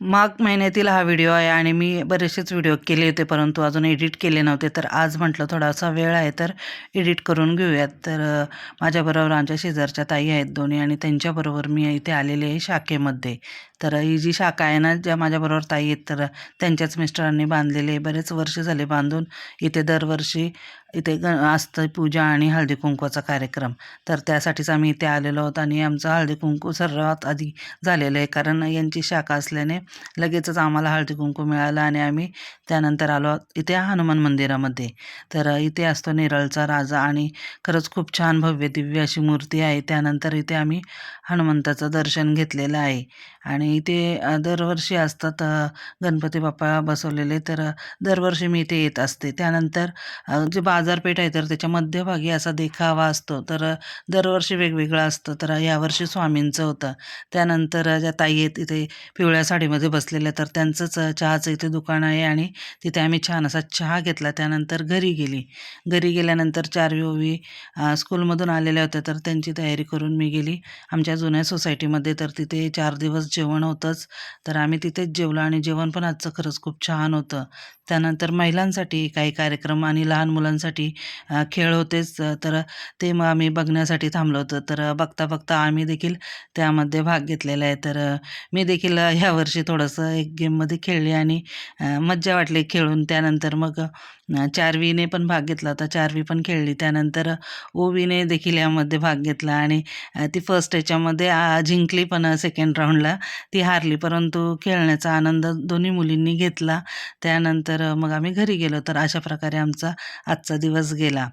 माघ महिन्यातील हा व्हिडिओ आहे आणि मी बरेचसेच व्हिडिओ केले होते, परंतु अजून एडिट केले नव्हते. तर आज म्हटलं थोडासा वेळ आहे तर एडिट करून घेऊयात. तर माझ्याबरोबर आमच्या शेजारच्या ताई आहेत दोन्ही आणि त्यांच्याबरोबर मी इथे आलेले आहे शाखेमध्ये. तर ही जी शाखा आहे ना, ज्या माझ्याबरोबर ताई आहेत, तर त्यांच्याच मिस्टरांनी बांधलेले, बरेच वर्ष झाले बांधून. इथे दरवर्षी इथे असतं पूजा आणि हळदी कुंकवाचा कार्यक्रम. तर त्यासाठीच आम्ही इथे आलेलो आहोत आणि आमचा हळदी कुंकू सर्वात आधी झालेलं आहे, कारण यांची शाखा असल्याने लगेचच आम्हाला हळदी कुंकू मिळालं आणि आम्ही त्यानंतर आलो इथे हनुमान मंदिरामध्ये. तर इथे असतो नेरळचा राजा आणि खरंच खूप छान भव्य दिव्य अशी मूर्ती आहे. त्यानंतर इथे आम्ही हनुमंताचं दर्शन घेतलेलं आहे आणि इथे दरवर्षी असतात गणपती बाप्पा बसवलेले. तर दरवर्षी मी इथे येत असते. त्यानंतर जे बाजारपेठ आहे तर त्याच्या मध्यभागी असा देखावा असतो. तर दरवर्षी वेगवेगळं असतं. तर यावर्षी स्वामींचं होतं. त्यानंतर ज्या ताई आहेत इथे पिवळ्या साडीमध्ये बसलेल्या, तर त्यांचंच चहाचं इथे दुकान आहे आणि तिथे आम्ही छान असा चहा घेतला. त्यानंतर घरी गेली. घरी गेल्यानंतर चारवी ओवी स्कूलमधून आलेल्या होत्या, तर त्यांची तयारी करून मी गेली आमच्या जुन्या सोसायटीमध्ये. तर तिथे 4 दिवस जेवण होतंच. तर आम्ही तिथेच जेवलो आणि जेवण पण आजचं खरंच खूप छान होतं. त्यानंतर महिलांसाठी काही कार्यक्रम आणि लहान मुलांसाठी खेळ होतेच. तर ते मग आम्ही बघण्यासाठी थांबलो होतो. तर बघता बघता आम्ही देखील त्यामध्ये भाग घेतलेला आहे. तर मी देखील ह्यावर्षी थोडंसं एक गेममध्ये खेळले आणि मज्जा वाटली खेळून. त्यानंतर मग चारवीने पण भाग घेतला होता. चारवी पण खेळली. त्यानंतर ओवीने देखील यामध्ये भाग घेतला आणि ती फर्स्ट याच्यामध्ये जिंकली, पण सेकंड राऊंडला ती हारली. परंतु खेळण्याचा आनंद दोन्ही मुलींनी घेतला. त्यानंतर मग आम्ही घरी गेलो. तर अशा प्रकारे आमचा आजचा दिवस गेला.